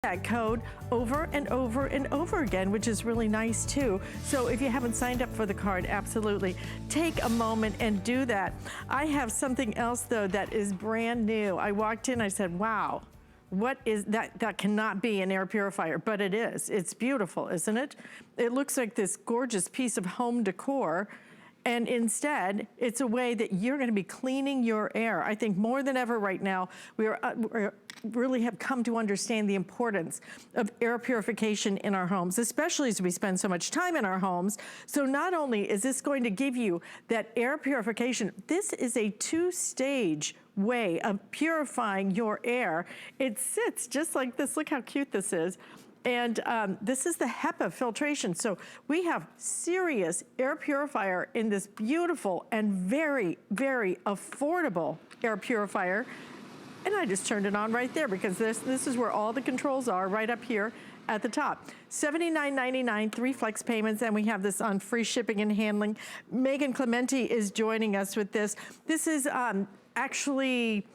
that code over and over and over again, which is really nice too. So if you haven't signed up for the card, absolutely take a moment and do that. I have something else though that is brand new. I walked in, I said, wow, what is that? That cannot be an air purifier, but it is. It's beautiful, isn't it? It looks like this gorgeous piece of home decor. And instead, it's a way that you're gonna be cleaning your air. I think more than ever right now, we're really have come to understand the importance of air purification in our homes, especially as we spend so much time in our homes. So not only is this going to give you that air purification, this is a two-stage way of purifying your air. It sits just like this. Look how cute this is. And this is the HEPA filtration. So we have serious air purifier in this beautiful and very, very affordable air purifier. And I just turned it on right there because this is where all the controls are, right up here at the top. $79.99, 3 flex payments, and we have this on free shipping and handling. Megan Clementi is joining us with this. This is actually,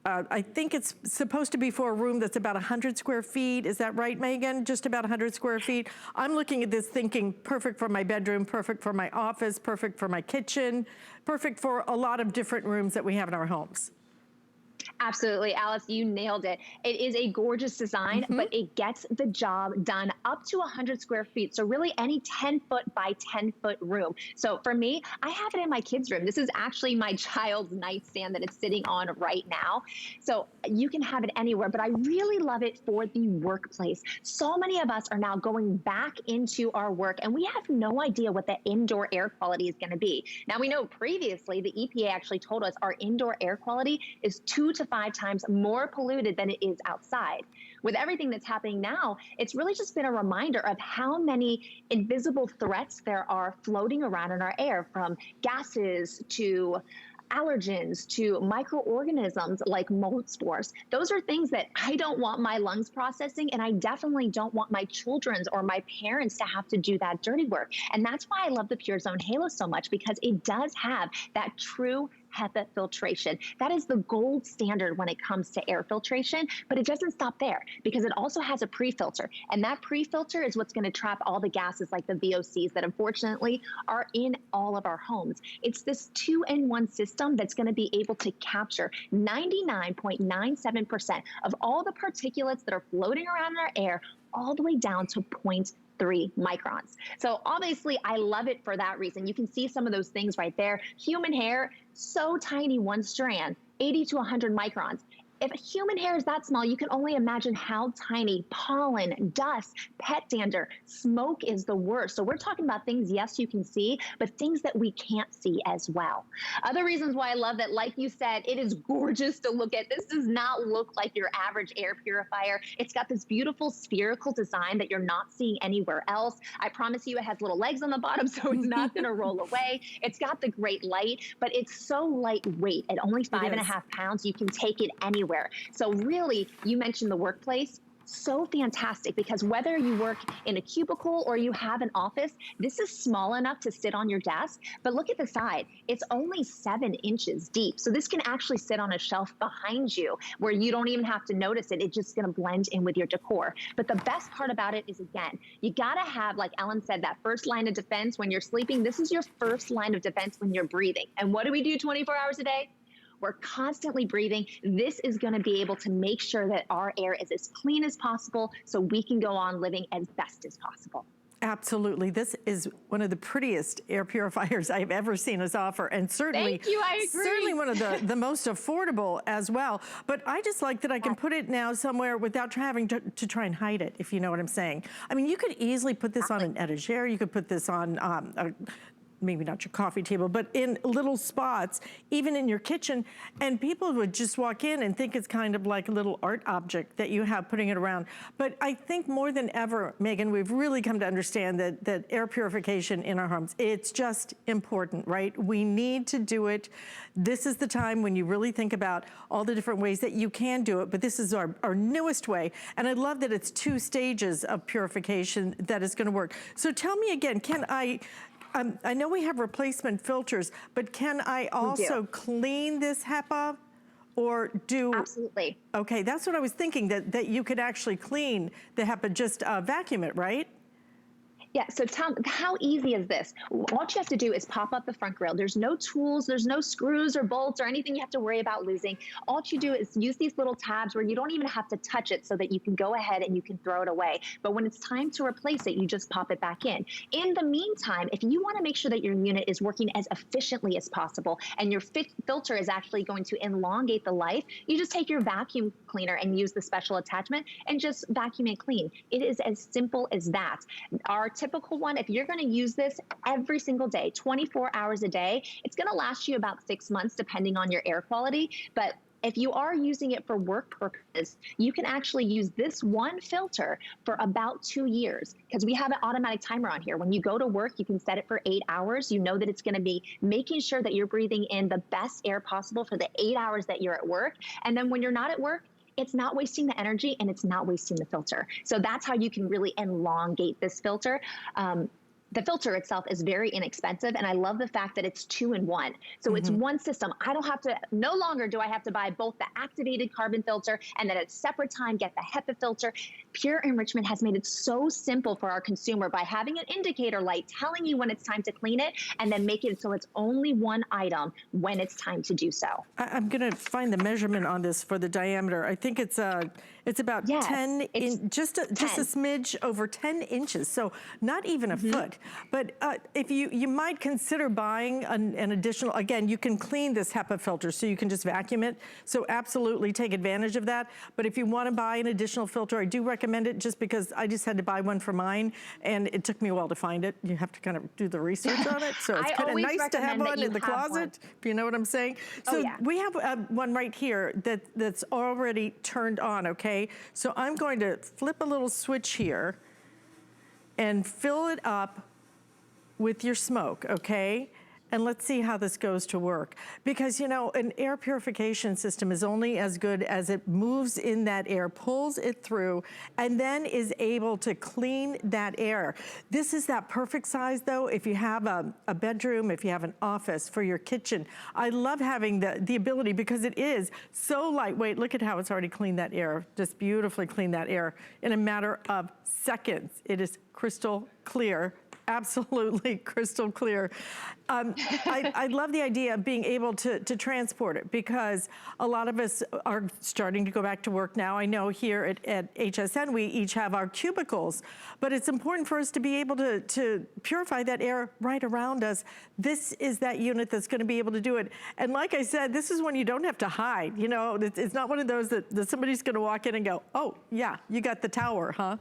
I think it's supposed to be for a room that's about 100 square feet. Is that right, Megan? Just about 100 square feet. I'm looking at this thinking perfect for my bedroom, perfect for my office, perfect for my kitchen, perfect for a lot of different rooms that we have in our homes. Absolutely, Alice, you nailed it. It is a gorgeous design, but it gets the job done up to 100 square feet. So really any 10-foot by 10-foot room. So for me, I have it in my kids' room. This is actually my child's nightstand that it's sitting on right now. So you can have it anywhere, but I really love it for the workplace. So many of us are now going back into our work and we have no idea what the indoor air quality is gonna be. Now we know previously the EPA actually told us our indoor air quality is 2 to 5 times more polluted than it is outside. With everything that's happening now, it's really just been a reminder of how many invisible threats there are floating around in our air, from gases to allergens to microorganisms like mold spores. Those are things that I don't want my lungs processing, and I definitely don't want my children's or my parents to have to do that dirty work. And that's why I love the PureZone Halo so much, because it does have that true HEPA filtration. That is the gold standard when it comes to air filtration, but it doesn't stop there because it also has a pre-filter. And that pre-filter is what's gonna trap all the gases like the VOCs that unfortunately are in all of our homes. It's this 2-in-1 system that's gonna be able to capture 99.97% of all the particulates that are floating around in our air, all the way down to 0.3 microns. So obviously I love it for that reason. You can see some of those things right there. Human hair, so tiny, one strand, 80 to 100 microns. If human hair is that small, you can only imagine how tiny pollen, dust, pet dander, smoke is the worst. So we're talking about things, yes, you can see, but things that we can't see as well. Other reasons why I love that, like you said, it is gorgeous to look at. This does not look like your average air purifier. It's got this beautiful spherical design that you're not seeing anywhere else. I promise you it has little legs on the bottom, so it's not gonna roll away. It's got the great light, but it's so lightweight. At only 5.5 pounds, you can take it anywhere. So really, you mentioned the workplace. So fantastic, because whether you work in a cubicle or you have an office, this is small enough to sit on your desk. But look at the side, it's only 7 inches deep. So this can actually sit on a shelf behind you where you don't even have to notice it. It's just gonna blend in with your decor. But the best part about it is, again, you gotta have, like Ellen said, that first line of defense when you're sleeping. This is your first line of defense when you're breathing. And what do we do 24 hours a day? We're constantly breathing. This is gonna be able to make sure that our air is as clean as possible so we can go on living as best as possible. Absolutely. This is one of the prettiest air purifiers I've ever seen us offer, and certainly, thank you, I agree. Certainly one of the most affordable as well. But I just like that I can put it now somewhere without having to try and hide it, if you know what I'm saying. I mean, you could easily put this on an etagere, you could put this on maybe not your coffee table, but in little spots, even in your kitchen, and people would just walk in and think it's kind of like a little art object that you have putting it around. But I think more than ever, Megan, we've really come to understand that air purification in our homes, it's just important, right? We need to do it. This is the time when you really think about all the different ways that you can do it, but this is our newest way. And I love that it's 2 stages of purification that is gonna work. So tell me again, can I know we have replacement filters, but can I also clean this HEPA Or do... Absolutely. Okay, that's what I was thinking, that you could actually clean the HEPA, just vacuum it, right? Yeah, so Tom, how easy is this? What you have to do is pop up the front grill. There's no tools, there's no screws or bolts or anything you have to worry about losing. All you do is use these little tabs where you don't even have to touch it so that you can go ahead and you can throw it away. But when it's time to replace it, you just pop it back in. In the meantime, if you want to make sure that your unit is working as efficiently as possible and your filter is actually going to elongate the life, you just take your vacuum cleaner and use the special attachment and just vacuum it clean. It is as simple as that. Our typical one, if you're going to use this every single day, 24 hours a day, it's going to last you about 6 months depending on your air quality. But if you are using it for work purposes, you can actually use this one filter for about 2 years, because we have an automatic timer on here. When you go to work, you can set it for 8 hours. You know that it's going to be making sure that you're breathing in the best air possible for the 8 hours that you're at work. And then when you're not at work, it's not wasting the energy and it's not wasting the filter. So that's how you can really elongate this filter. The filter itself is very inexpensive, and I love the fact that it's 2-in-1. So it's one system. I don't have to, no longer do I have to buy both the activated carbon filter and then at a separate time get the HEPA filter. Pure Enrichment has made it so simple for our consumer by having an indicator light telling you when it's time to clean it, and then make it so it's only one item when it's time to do so. I'm gonna find the measurement on this for the diameter. I think it's about 10, just a smidge over 10 inches, so not even a foot. But if you might consider buying an additional, again, you can clean this HEPA filter, so you can just vacuum it. So absolutely take advantage of that. But if you want to buy an additional filter, I do recommend it, just because I just had to buy one for mine, and it took me a while to find it. You have to kind of do the research on it. So it's kind of nice to have one in the closet, if you know what I'm saying. So we have one right here that's already turned on, okay? So I'm going to flip a little switch here and fill it up with your smoke, okay? And let's see how this goes to work. Because, you know, an air purification system is only as good as it moves in that air, pulls it through, and then is able to clean that air. This is that perfect size, though, if you have a bedroom, if you have an office, for your kitchen. I love having the ability, because it is so lightweight. Look at how it's already cleaned that air, just beautifully cleaned that air in a matter of seconds. It is crystal clear. Absolutely crystal clear. I love the idea of being able to transport it, because a lot of us are starting to go back to work now. I know here at HSN, we each have our cubicles, but it's important for us to be able to purify that air right around us. This is that unit that's going to be able to do it. And like I said, this is when you don't have to hide. You know, it's not one of those that somebody's going to walk in and go, oh, yeah, you got the tower, huh?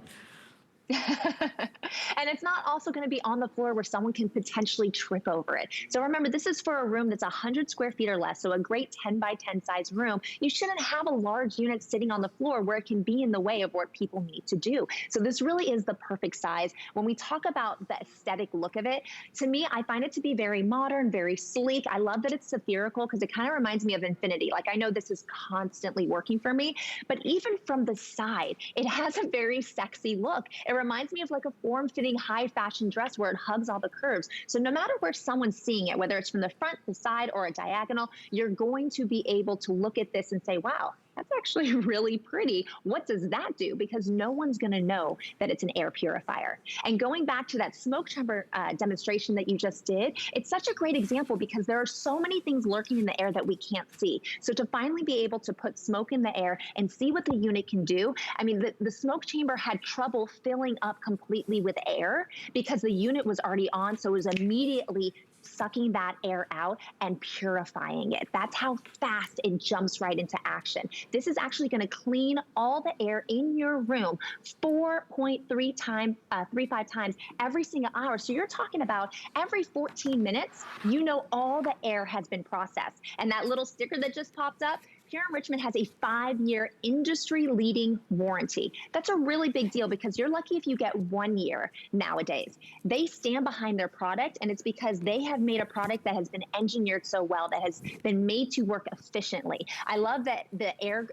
And it's not also going to be on the floor where someone can potentially trip over it. So remember, this is for a room that's 100 square feet or less, so a great 10 by 10 size room. You shouldn't have a large unit sitting on the floor where it can be in the way of what people need to do. So this really is the perfect size. When we talk about the aesthetic look of it, to me, I find it to be very modern, very sleek. I love that it's spherical, because it kind of reminds me of infinity. Like, I know this is constantly working for me, but even from the side, it has a very sexy look. It reminds me of like a form-fitting high fashion dress where it hugs all the curves. So no matter where someone's seeing it, whether it's from the front, the side, or a diagonal, you're going to be able to look at this and say, wow, that's actually really pretty. What does that do? Because no one's going to know that it's an air purifier. And going back to that smoke chamber demonstration that you just did, it's such a great example, because there are so many things lurking in the air that we can't see. So to finally be able to put smoke in the air and see what the unit can do, I mean, the smoke chamber had trouble filling up completely with air because the unit was already on, so it was immediately sucking that air out and purifying it. That's how fast it jumps right into action. This is actually going to clean all the air in your room 4.35 times every single hour. So you're talking about every 14 minutes, you know all the air has been processed. And that little sticker that just popped up, Pure Enrichment has a 5-year industry-leading warranty. That's a really big deal, because you're lucky if you get 1 year nowadays. They stand behind their product, and it's because they have made a product that has been engineered so well, that has been made to work efficiently. I love that the air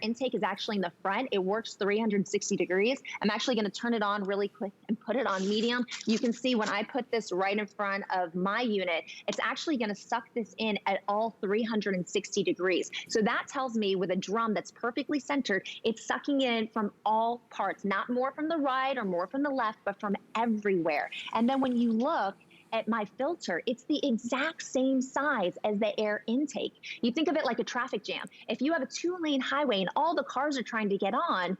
intake is actually in the front. It works 360 degrees. I'm actually going to turn it on really quick and put it on medium. You can see when I put this right in front of my unit, it's actually going to suck this in at all 360 degrees. So that tells me with a drum that's perfectly centered, it's sucking in from all parts, not more from the right or more from the left, but from everywhere. And then when you look at my filter, it's the exact same size as the air intake. You think of it like a traffic jam. If you have a 2-lane highway and all the cars are trying to get on,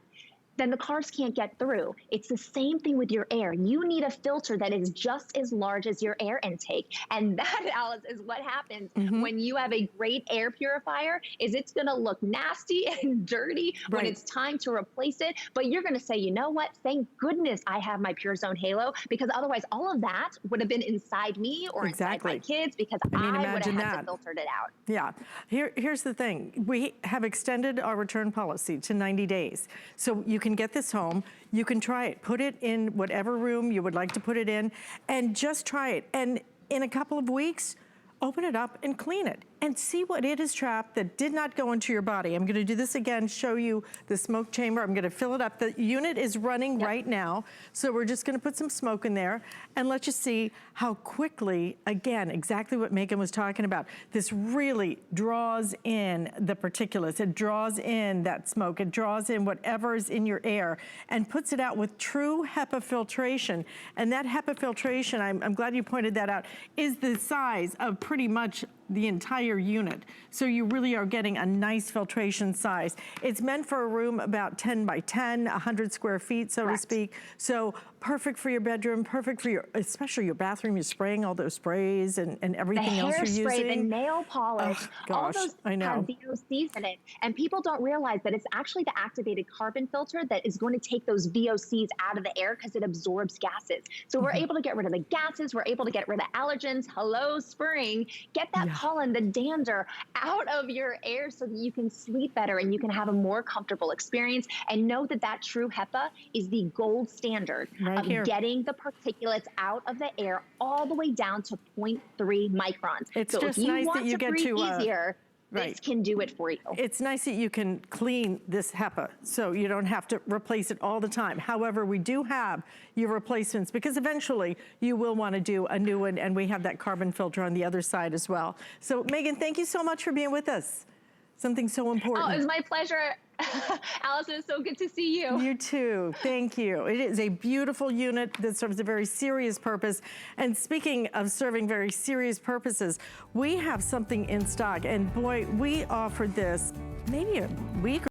then the cars can't get through. It's the same thing with your air. You need a filter that is just as large as your air intake. And that, Alice, is what happens when you have a great air purifier, is it's gonna look nasty and dirty when it's time to replace it. But you're gonna say, you know what? Thank goodness I have my PureZone Halo, because otherwise all of that would have been inside me or inside my kids, because I would have had to filter it out. Yeah, here's the thing. We have extended our return policy to 90 days. So you can get this home, you can try it, put it in whatever room you would like to put it in, and just try it. And in a couple of weeks, open it up and clean it and see what it has trapped that did not go into your body. I'm gonna do this again, show you the smoke chamber. I'm gonna fill it up. The unit is running right now, so we're just gonna put some smoke in there and let you see how quickly, again, exactly what Megan was talking about, this really draws in the particulates. It draws in that smoke. It draws in whatever is in your air and puts it out with true HEPA filtration. And that HEPA filtration, I'm glad you pointed that out, is the size of pretty much the entire unit. So you really are getting a nice filtration size. It's meant for a room about 10 by 10, 100 square feet, so to speak. So perfect for your bedroom, perfect for your, especially your bathroom. You're spraying all those sprays and everything else you're using. The hairspray, the nail polish, all those have VOCs in it. And people don't realize that it's actually the activated carbon filter that is going to take those VOCs out of the air because it absorbs gases. So we're able to get rid of the gases, we're able to get rid of allergens. Hello, spring. Get that pollen, the dander out of your air so that you can sleep better and you can have a more comfortable experience. And know that that True HEPA is the gold standard of getting the particulates out of the air all the way down to 0.3 microns. It's so just if you nice want that you to get breathe to easier, this can do it for you. It's nice that you can clean this HEPA so you don't have to replace it all the time. However, we do have your replacements because eventually you will want to do a new one, and we have that carbon filter on the other side as well. So Megan, thank you so much for being with us. Something so important. Oh, it was my pleasure. Allison, it's so good to see you. You too, thank you. It is a beautiful unit that serves a very serious purpose. And speaking of serving very serious purposes, we have something in stock. And boy, we offered this maybe a week